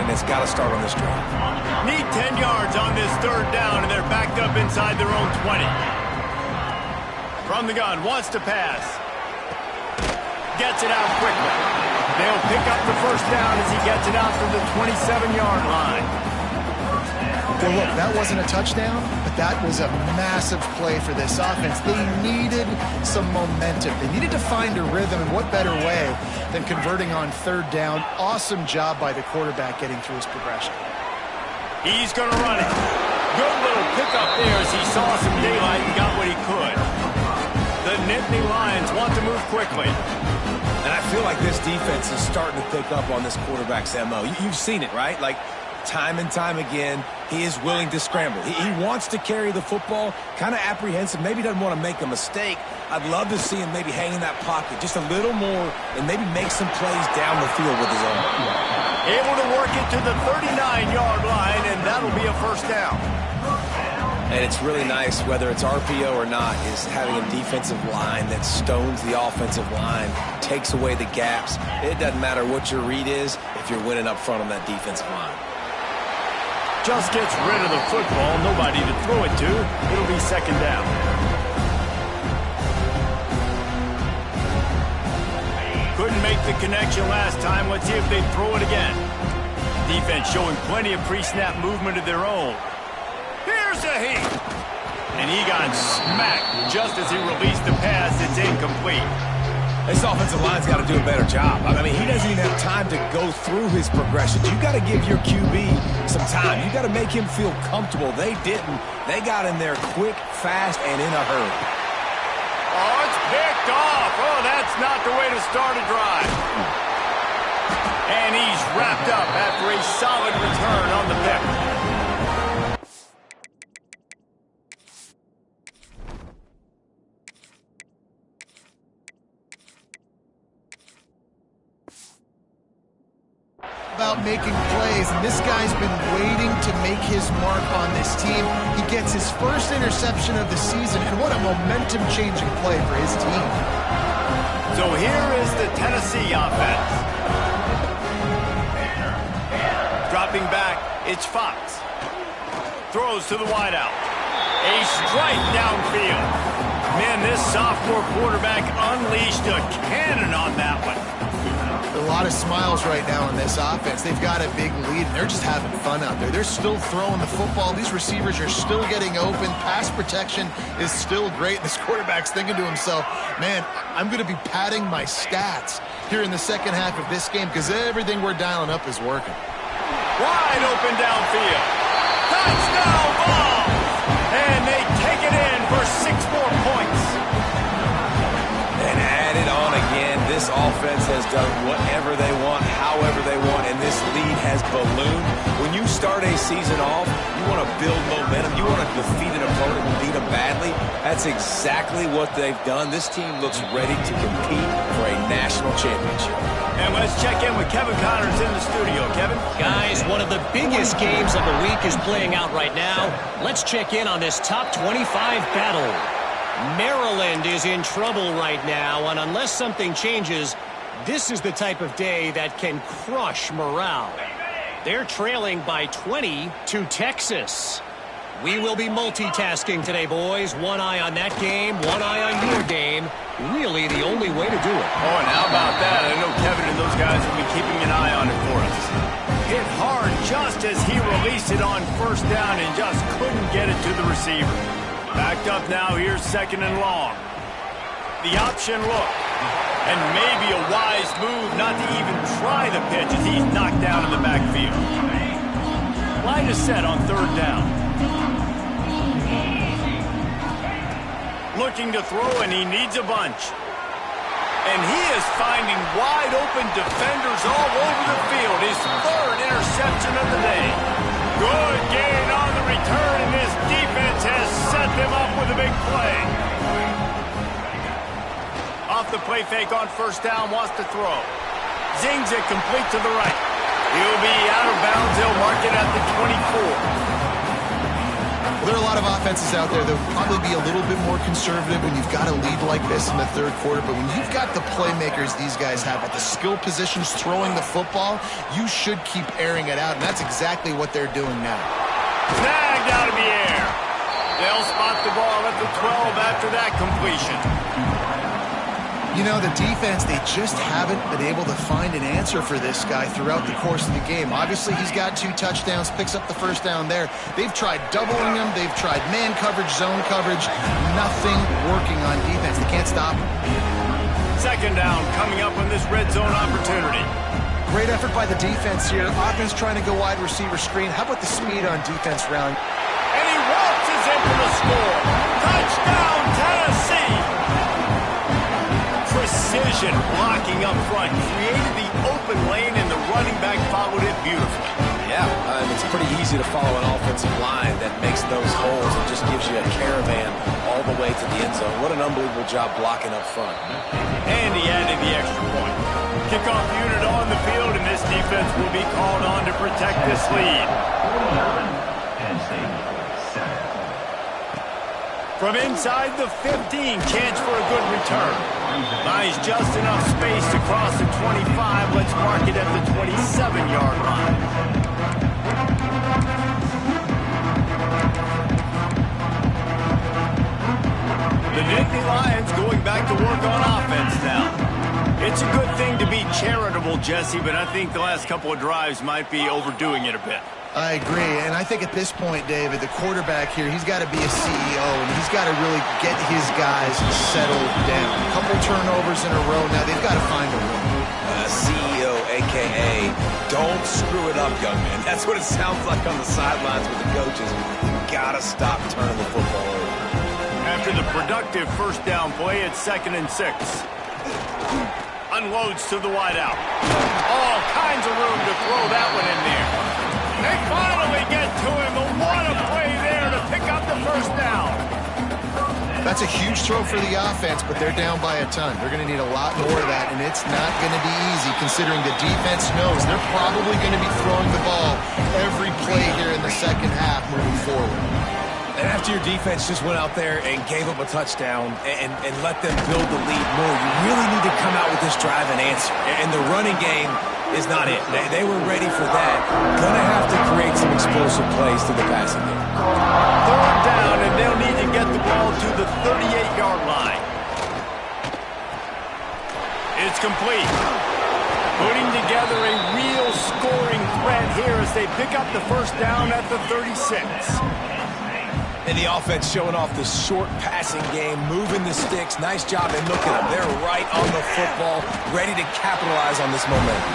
and it's got to start on this drive. Need 10 yards on this third down, and they're backed up inside their own 20. From the gun, wants to pass. Gets it out quickly. They'll pick up the first down as he gets it out to the 27-yard line. Well, look, that wasn't a touchdown, but that was a massive play for this offense. They needed some momentum. They needed to find a rhythm, and what better way than converting on third down. Awesome job by the quarterback getting through his progression. He's going to run it. Good little pickup there as he saw some daylight and got what he could. The Nittany Lions want to move quickly. And I feel like this defense is starting to pick up on this quarterback's MO. You've seen it, right? Like, time and time again, he is willing to scramble. He wants to carry the football, kind of apprehensive, maybe doesn't want to make a mistake. I'd love to see him maybe hang in that pocket just a little more and maybe make some plays down the field with his own. Able to work it to the 39-yard line, and that'll be a first down. And it's really nice, whether it's RPO or not, is having a defensive line that stones the offensive line, takes away the gaps. It doesn't matter what your read is if you're winning up front on that defensive line. Just gets rid of the football, nobody to throw it to. It'll be second down. Couldn't make the connection last time. Let's see if they throw it again. Defense showing plenty of pre-snap movement of their own. Here's a heat. And he got smacked just as he released the pass. It's incomplete. This offensive line's got to do a better job. I mean, he doesn't even have time to go through his progressions. You got to give your QB some time. You got to make him feel comfortable. They didn't. They got in there quick, fast, and in a hurry. Oh, it's picked off. Oh, that's not the way to start a drive. And he's wrapped up after a solid return on the pick. About making plays, and this guy's been waiting to make his mark on this team. He gets his first interception of the season, and what a momentum-changing play for his team. So here is the Tennessee offense. Dropping back, it's Fox. Throws to the wideout. A strike downfield. Man, this sophomore quarterback unleashed a cannon on that one. A lot of smiles right now in this offense. They've got a big lead, and they're just having fun out there. They're still throwing the football. These receivers are still getting open. Pass protection is still great. This quarterback's thinking to himself, man, I'm going to be padding my stats here in the second half of this game because everything we're dialing up is working. Wide open downfield. Touchdown ball! And they take it in for 6 more points. And add it on again. This offense has done whatever they want, however they want, and this lead has ballooned. When you start a season off, you want to build momentum. You want to defeat an opponent and beat them badly. That's exactly what they've done. This team looks ready to compete for a national championship. And let's check in with Kevin Connors in the studio. Kevin? Guys, one of the biggest games of the week is playing out right now. Let's check in on this top 25 battle. Maryland is in trouble right now, and unless something changes, this is the type of day that can crush morale. They're trailing by 20 to Texas. We will be multitasking today, boys. One eye on that game, one eye on your game. Really the only way to do it. Oh, and how about that? I know Kevin and those guys will be keeping an eye on it for us. Hit hard just as he released it on first down and just couldn't get it to the receiver. Backed up now, here's second and long. The option look. And maybe a wise move not to even try the pitch as he's knocked down in the backfield. Line is set on third down. Looking to throw, and he needs a bunch. And he is finding wide open defenders all over the field. His third interception of the day. Good gain on the return, and this defense has set them up with a big play. Off the play fake on first down, wants to throw. Zings it complete to the right. He'll be out of bounds. They'll mark it at the 24. Well, there are a lot of offenses out there that will probably be a little bit more conservative when you've got a lead like this in the third quarter. But when you've got the playmakers these guys have at the skill positions throwing the football, you should keep airing it out. And that's exactly what they're doing now. Snagged out of the air. They'll spot the ball at the 12 after that completion. You know, the defense, they just haven't been able to find an answer for this guy throughout the course of the game. Obviously, he's got 2 touchdowns, picks up the first down there. They've tried doubling him. They've tried man coverage, zone coverage. Nothing working on defense. They can't stop him. Second down coming up on this red zone opportunity. Great effort by the defense here. Offense trying to go wide receiver screen. How about the speed on defense round? And he waltzes in for the score. Touchdown, Tennessee! Precision blocking up front, created the open lane, and the running back followed it beautifully. Yeah, it's pretty easy to follow an offensive line that makes those holes and just gives you a caravan all the way to the end zone. What an unbelievable job blocking up front. And he added the extra point. Kickoff unit on the field, and this defense will be called on to protect this lead. From inside the 15, chance for a good return. Buys just enough space to cross the 25. Let's mark it at the 27-yard line. The Nittany Lions going back to work on offense now. It's a good thing to be charitable, Jesse, but I think the last couple of drives might be overdoing it a bit. I agree, and I think at this point, David, the quarterback here, he's got to be a CEO, and he's got to really get his guys settled down. A couple turnovers in a row now. They've got to find a way. CEO, a.k.a. don't screw it up, young man. That's what it sounds like on the sidelines with the coaches. You got to stop turning the football over. After the productive first down play, it's 2nd and 6. Unloads to the wideout. All kinds of room to throw that one in there. They finally get to him. What a play there to pick up the first down. That's a huge throw for the offense, but they're down by a ton. They're going to need a lot more of that, and it's not going to be easy considering the defense knows they're probably going to be throwing the ball every play here in the second half moving forward. And after your defense just went out there and gave up a touchdown and let them build the lead more, you really need to come out with this drive and answer. And the running game is not it. They were ready for that. Gonna have to create some explosive plays to the passing game. Third down, and they'll need to get the ball to the 38-yard line. It's complete. Putting together a real scoring threat here as they pick up the first down at the 36. And the offense showing off the short passing game, moving the sticks. Nice job, and look at them. They're right on the football, ready to capitalize on this momentum.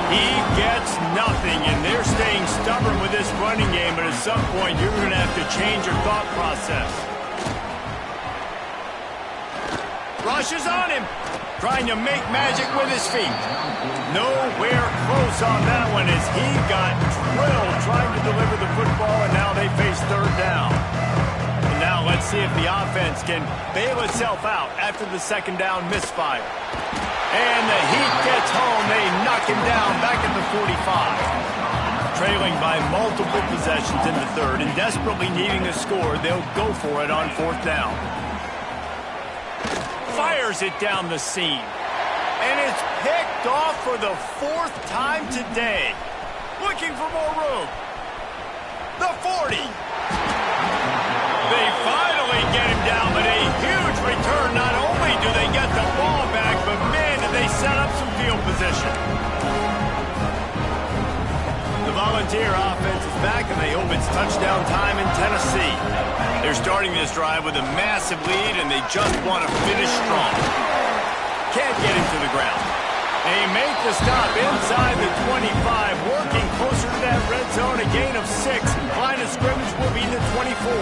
He gets nothing, and they're staying stubborn with this running game, but at some point you're going to have to change your thought process. Rushes on him, trying to make magic with his feet. Nowhere close on that one as he got drilled trying to deliver the football, and now they face third down. And now let's see if the offense can bail itself out after the second down misfire. And the heat gets home. They knock him down back at the 45. Trailing by multiple possessions in the third and desperately needing a score, they'll go for it on fourth down. Fires it down the seam. And it's picked off for the 4th time today. Looking for more room. The 40. They finally get him down, but a huge return. Not only do they get the ball back, but man, do they set up some field position. The Volunteer offense is back, and they hope it's touchdown time in Tennessee. They're starting this drive with a massive lead, and they just want to finish strong. Can't get him to the ground. They make the stop inside the 25, working closer to that red zone, a gain of 6. Line of scrimmage will be the 24.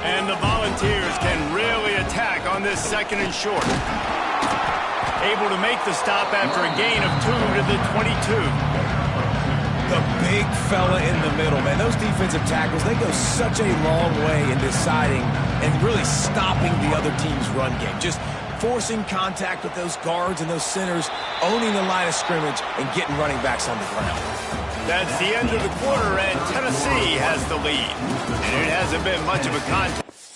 And the Volunteers can really attack on this 2nd and short. Able to make the stop after a gain of 2 to the 22. The big fella in the middle, man. Those defensive tackles, they go such a long way in deciding and really stopping the other team's run game. Just forcing contact with those guards and those centers, owning the line of scrimmage, and getting running backs on the ground. That's the end of the quarter, and Tennessee has the lead. And it hasn't been much of a contest.